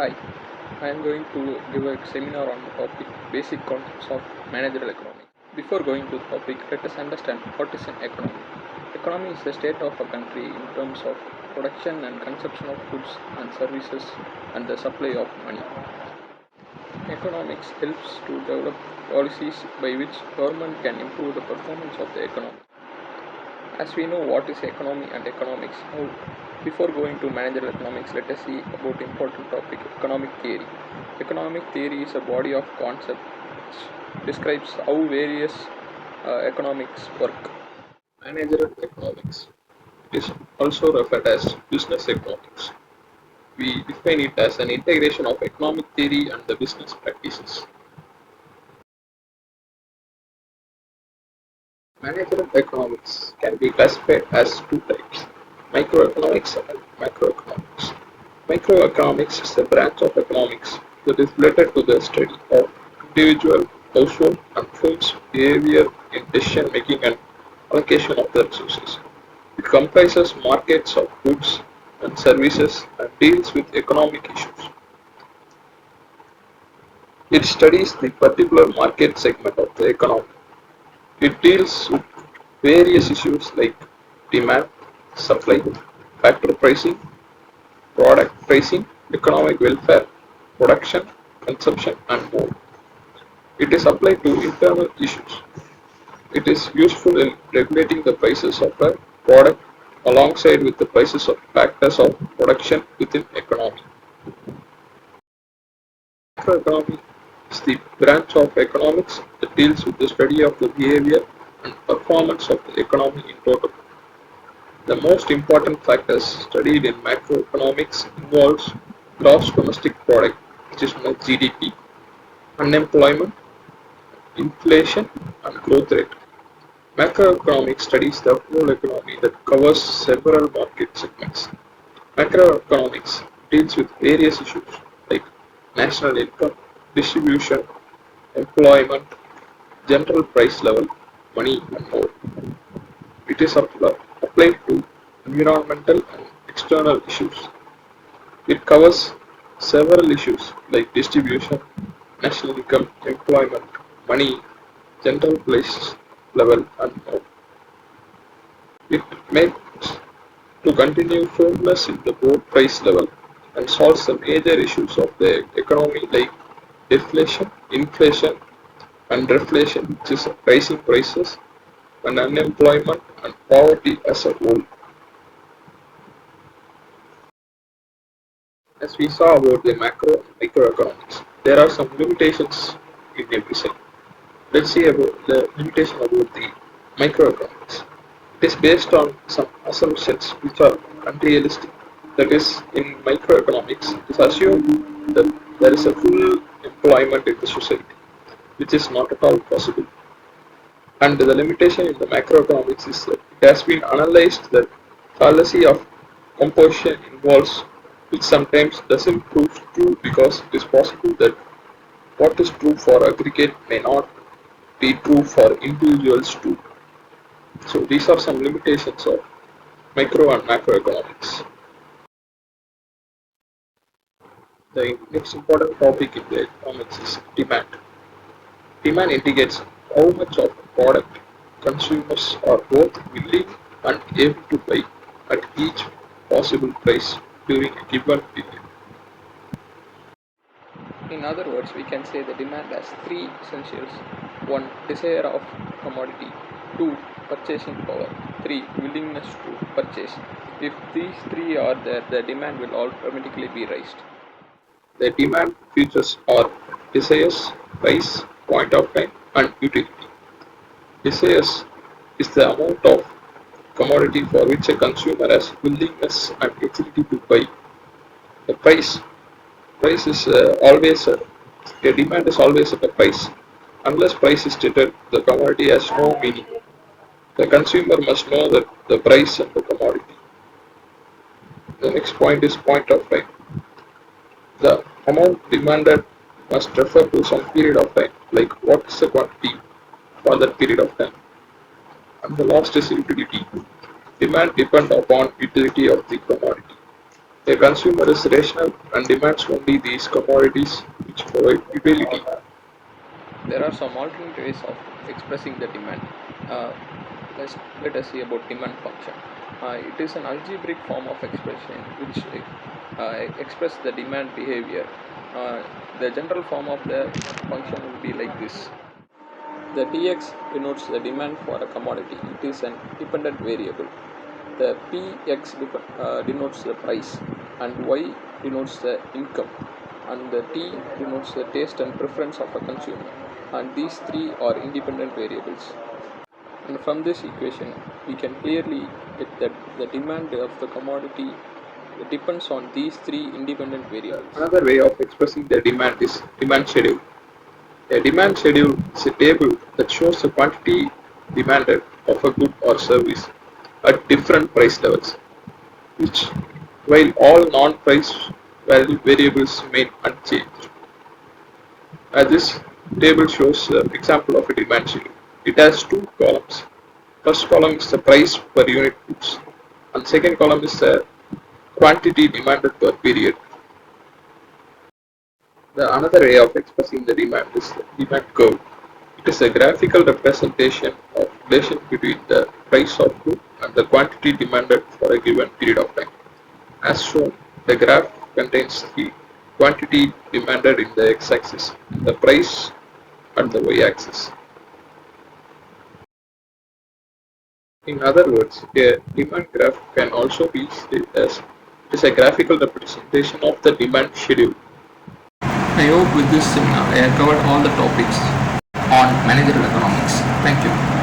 Hi, I am going to give a seminar on the topic Basic Concepts of Managerial Economy. Before going to the topic, let us understand what is an economy. Economy is the state of a country in terms of production and consumption of goods and services and the supply of money. Economics helps to develop policies by which government can improve the performance of the economy. As we know what is economy and economics, now before going to managerial economics, let us see about important topic economic theory. Economic theory is a body of concept which describes how various economics work. Managerial economics is also referred as business economics. We define it as an integration of economic theory and the business practices. Managerial economics can be classified as two types, microeconomics and macroeconomics. Microeconomics is a branch of economics that is related to the study of individual, household, and firms' behavior in decision making and allocation of their resources. It comprises markets of goods and services and deals with economic issues. It studies the particular market segment of the economy. It deals with various issues like demand, supply, factor pricing, product pricing, economic welfare, production, consumption, and more. It is applied to internal issues. It is useful in regulating the prices of a product alongside with the prices of factors of production within economy. Macroeconomy is the branch of economics that deals with the study of the behavior and performance of the economy in total. The most important factors studied in macroeconomics involves gross domestic product, which is known as GDP, unemployment, inflation, and growth rate. Macroeconomics studies the whole economy that covers several market segments. Macroeconomics deals with various issues like national income, distribution, employment, general price level, money, and more. It is applied to environmental and external issues. It covers several issues like distribution, national income, employment, money, general price level, and more. It makes to continue firmness in the board price level and solves the major issues of the economy like deflation, inflation, and reflation, which is rising prices, and unemployment and poverty as a whole. As we saw about the macro and microeconomics, there are some limitations in every sector. Let's see about the limitation about the microeconomics. It is based on some assumptions which are unrealistic. That is, in microeconomics, it is assumed that there is a full employment in the society, which is not at all possible. And the limitation in the macroeconomics is that it has been analyzed that fallacy of composition involves, which sometimes doesn't prove true because it is possible that what is true for aggregate may not be true for individuals too. So these are some limitations of micro and macroeconomics. The next important topic in the economics is demand. Demand indicates how much of a product consumers are both willing and able to buy at each possible price during a given period. In other words, we can say the demand has three essentials. One, desire of commodity. Two, purchasing power. Three, willingness to purchase. If these three are there, the demand will automatically be raised. The demand features are desires, price, point of time, and utility. Desires is the amount of commodity for which a consumer has willingness and ability to buy. The price is always a demand is always at a price. Unless price is stated, the commodity has no meaning. The consumer must know that the price of the commodity. The next point is point of time. The amount demanded must refer to some period of time, like what is the quantity for that period of time. And the last is utility. Demand depends upon utility of the commodity. A consumer is rational and demands only these commodities which provide utility. There are some alternate ways of expressing the demand. Uh, let us see about demand function. It is an algebraic form of expression which express the demand behavior. Uh, the general form of the function will be like this. The Tx denotes the demand for a commodity. It is an dependent variable. The Px denotes the price, and Y denotes the income, and the T denotes the taste and preference of a consumer. And these three are independent variables. And from this equation, we can clearly get that the demand of the commodity depends on these three independent variables. Another way of expressing the demand is demand schedule. A demand schedule is a table that shows the quantity demanded of a good or service at different price levels, which while all non-price variables remain unchanged. This table shows an example of a demand schedule. It has two columns. First column is the price per unit goods, and second column is the quantity demanded per period. The another way of expressing the demand is the demand curve. It is a graphical representation of relation between the price of good and the quantity demanded for a given period of time. As shown, the graph contains the quantity demanded in the x-axis, the price at the y-axis. In other words, a demand graph can also be stated as it is a graphical representation of the demand schedule. I hope with this seminar I have covered all the topics on managerial economics. Thank you.